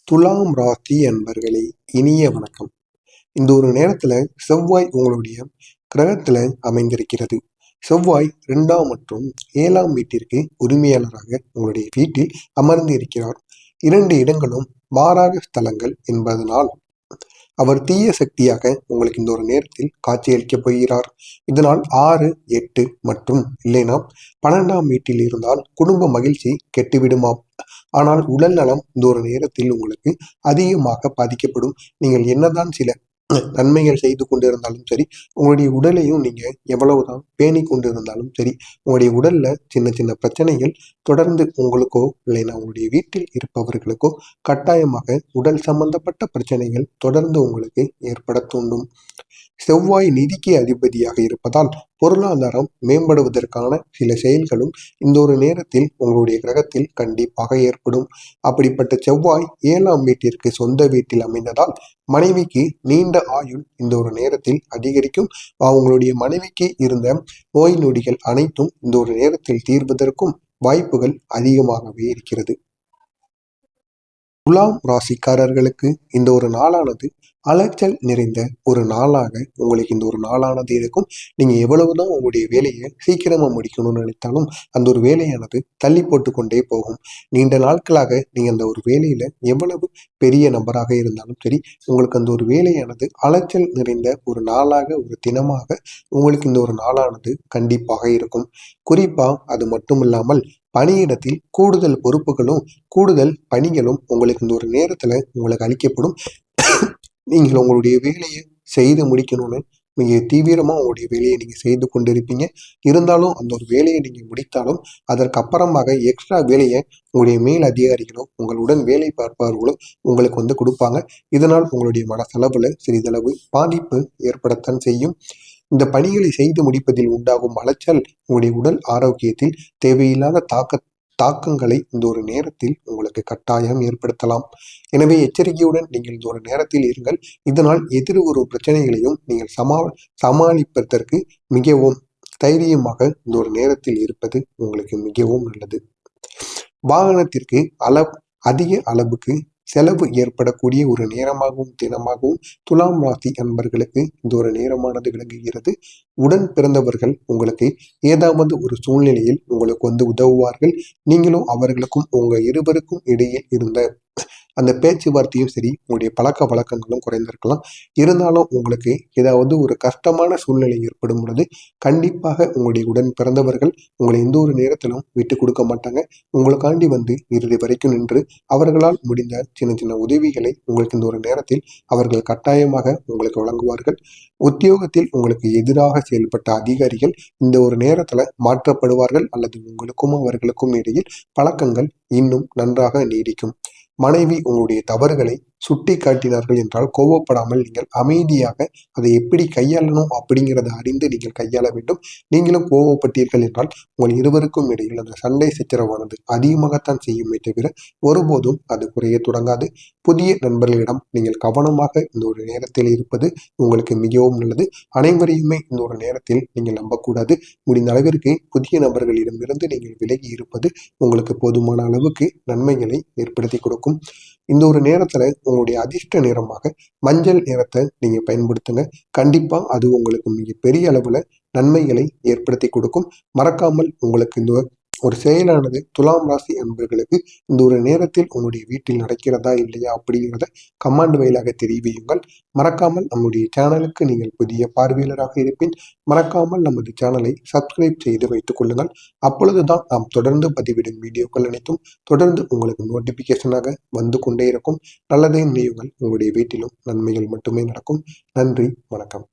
துலாம் ராசி அன்பர்களே, இனிய வணக்கம். இந்த ஒரு நேரத்துல செவ்வாய் உங்களுடைய கிரகத்துல அமைந்திருக்கிறது. செவ்வாய் 2ஆம் மற்றும் 7ஆம் வீட்டிற்கு உரிமையாளராக உங்களுடைய வீட்டில் அமர்ந்து இருக்கிறார். 2 இடங்களும் மாறாக ஸ்தலங்கள் என்பதனால் அவர் தீய சக்தியாக உங்களுக்கு இந்த ஒரு நேரத்தில் காட்சியளிக்கப் போகிறார். இதனால் 6, 8 மற்றும் இல்லைனா 12ஆம் வீட்டில் இருந்தால் குடும்ப மகிழ்ச்சி கெட்டுவிடுமாம். ஆனால் உடல் நலம் இந்த ஒரு நேரத்தில் உங்களுக்கு அதிகமாக பாதிக்கப்படும். நீங்கள் என்னதான் சில நன்மைகள் செய்து கொண்டிருந்தாலும் சரி, உங்களுடைய உடலையும் நீங்க எவ்வளவுதான் பேணி கொண்டிருந்தாலும் சரி, உங்களுடைய உடல்ல சின்ன சின்ன பிரச்சனைகள் தொடர்ந்து உங்களுக்கோ இல்லைன்னா உங்களுடைய வீட்டில் இருப்பவர்களுக்கோ கட்டாயமாக உடல் சம்பந்தப்பட்ட பிரச்சனைகள் தொடர்ந்து உங்களுக்கு ஏற்பட தூண்டும். செவ்வாய் நிதிக்கு அதிபதியாக இருப்பதால் பொருளாதாரம் மேம்படுவதற்கான சில செயல்களும் இந்த ஒரு நேரத்தில் உங்களுடைய கிரகத்தில் கண்டிப்பாக ஏற்படும். அப்படிப்பட்ட செவ்வாய் 7ஆம் வீட்டிற்கு சொந்த வீட்டில் அமைந்ததால் மனைவிக்கு நீண்ட ஆயுள் இந்த ஒரு நேரத்தில் அதிகரிக்கும். அவங்களுடைய மனைவிக்கு இருந்த நோய் நொடிகள் அனைத்தும் இந்த ஒரு நேரத்தில் தீர்வதற்கும் வாய்ப்புகள் அதிகமாகவே இருக்கிறது. துலாம் ராசிக்காரர்களுக்கு இந்த ஒரு நாளானது அலைச்சல் நிறைந்த ஒரு நாளாக உங்களுக்கு இந்த ஒரு நாளானது இருக்கும். நீங்க எவ்வளவுதான் உங்களுடைய வேலையை சீக்கிரமா முடிக்கணும்னு நினைத்தாலும் அந்த ஒரு வேலையானது தள்ளி போட்டு கொண்டே போகும். நீண்ட நாட்களாக நீங்க அந்த ஒரு வேலையில எவ்வளவு பெரிய நபராக இருந்தாலும் சரி, உங்களுக்கு அந்த ஒரு வேலையானது அலைச்சல் நிறைந்த ஒரு நாளாக ஒரு தினமாக உங்களுக்கு இந்த ஒரு நாளானது கண்டிப்பாக இருக்கும். குறிப்பா அது மட்டும் இல்லாமல் பணியிடத்தில் கூடுதல் பொறுப்புகளும் கூடுதல் பணிகளும் உங்களுக்கு இந்த ஒரு நேரத்துல உங்களுக்கு அளிக்கப்படும். நீங்கள் உங்களுடைய வேலையை செய்து முடிக்கணும்னு மிக தீவிரமா உங்களுடைய வேலையை நீங்க செய்து கொண்டிருப்பீங்க. இருந்தாலும் அந்த ஒரு வேலையை நீங்க முடித்தாலும் அதற்கு அப்புறமாக எக்ஸ்ட்ரா வேலையை உங்களுடைய மேல் அதிகாரிகளோ உங்களுடன் வேலை பார்ப்பவர்களோ உங்களுக்கு கொடுப்பாங்க. இதனால் உங்களுடைய மனசளவுல சிறிதளவு பாதிப்பு ஏற்படத்தான் செய்யும். இந்த பணிகளை செய்து முடிப்பதில் உண்டாகும் அலைச்சல் உங்களுடைய உடல் ஆரோக்கியத்தில் தேவையில்லாத தாக்கங்களை இந்த ஒரு நேரத்தில் உங்களுக்கு கட்டாயம் ஏற்படுத்தலாம். எனவே எச்சரிக்கையுடன் நீங்கள் இந்த ஒரு நேரத்தில் இருங்கள். இதனால் எதிர்வரும் பிரச்சனைகளையும் நீங்கள் சமாளிப்பதற்கு மிகவும் தைரியமாக இந்த ஒரு நேரத்தில் இருப்பது உங்களுக்கு மிகவும் நல்லது. வாகனத்திற்கு அதிக அளவுக்கு செலவு ஏற்படக்கூடிய ஒரு நேரமாகவும் தினமாகவும் துலாம் ராசி அன்பர்களுக்கு இந்த ஒரு நேரமானது விளங்குகிறது. உடன் பிறந்தவர்கள் உங்களுக்கு ஏதாவது ஒரு சூழ்நிலையில் உங்களுக்கு உதவுவார்கள். நீங்களும் அவர்களுக்கும் உங்க இருவருக்கும் இடையே இருந்த அந்த பேச்சுவார்த்தையும் சரி, உங்களுடைய பழக்க வழக்கங்களும் குறைந்திருக்கலாம். இருந்தாலும் உங்களுக்கு ஏதாவது ஒரு கஷ்டமான சூழ்நிலை ஏற்படும் பொழுது கண்டிப்பாக உங்களுடைய உடன் பிறந்தவர்கள் உங்களை எந்த ஒரு நேரத்திலும் விட்டு கொடுக்க மாட்டாங்க. உங்களுக்காண்டி இறுதி வரைக்கும் நின்று அவர்களால் முடிந்த சின்ன சின்ன உதவிகளை உங்களுக்கு இந்த ஒரு நேரத்தில் அவர்கள் கட்டாயமாக உங்களுக்கு வழங்குவார்கள். உத்தியோகத்தில் உங்களுக்கு எதிராக செயல்பட்ட அதிகாரிகள் இந்த ஒரு நேரத்துல மாற்றப்படுவார்கள் அல்லது உங்களுக்கும் அவர்களுக்கும் இடையில் பழக்கங்கள் இன்னும் நன்றாக நீடிக்கும். மனைவி உங்களுடைய தவறுகளை சுட்டி காட்டினார்கள் என்றால் கோபப்படாமல் நீங்கள் அமைதியாக அதை எப்படி கையாளணும் அப்படிங்கிறத அறிந்து நீங்கள் கையாள வேண்டும். நீங்களும் கோபப்பட்டீர்கள் என்றால் உங்கள் இருவருக்கும் இடையில் அந்த சண்டை சச்சரவானது அதிகமாகத்தான் செய்யுமே தவிர ஒருபோதும் அது குறைய தொடங்காது. புதிய நண்பர்களிடம் நீங்கள் கவனமாக இந்த ஒரு நேரத்தில் இருப்பது உங்களுக்கு மிகவும் நல்லது. அனைவரையுமே இந்த ஒரு நேரத்தில் நீங்கள் நம்பக்கூடாது. முடிந்த அளவிற்கு புதிய நபர்களிடமிருந்து நீங்கள் விலகி இருப்பது உங்களுக்கு போதுமான அளவுக்கு நன்மைகளை ஏற்படுத்தி கொடுக்கும். இந்த ஒரு நேரத்துல உங்களுடைய அதிர்ஷ்ட நிறமாக மஞ்சள் நிறத்தை நீங்க பயன்படுத்துங்க. கண்டிப்பா அது உங்களுக்கு மிகப்பெரிய அளவுல நன்மைகளை ஏற்படுத்தி கொடுக்கும். மறக்காமல் உங்களுக்கு இந்த ஒரு செயலானது துலாம் ராசி அன்பர்களுக்கு இந்த ஒரு நேரத்தில் உங்களுடைய வீட்டில் நடக்கிறதா இல்லையா அப்படிங்கிறத கமெண்ட் வாயிலாக தெரிவியுங்கள். மறக்காமல் நம்முடைய சேனலுக்கு நீங்கள் புதிய பார்வையாளராக இருப்பின் மறக்காமல் நமது சேனலை சப்ஸ்கிரைப் செய்து வைத்துக் கொள்ளுங்கள். அப்பொழுதுதான் நாம் தொடர்ந்து பதிவிடும் வீடியோக்கள் அனைத்தும் தொடர்ந்து உங்களுக்கு நோட்டிபிகேஷனாக வந்து கொண்டே இருக்கும். நல்லதே நினைவுகள் உங்களுடைய வீட்டிலும் நன்மைகள் மட்டுமே நடக்கும். நன்றி, வணக்கம்.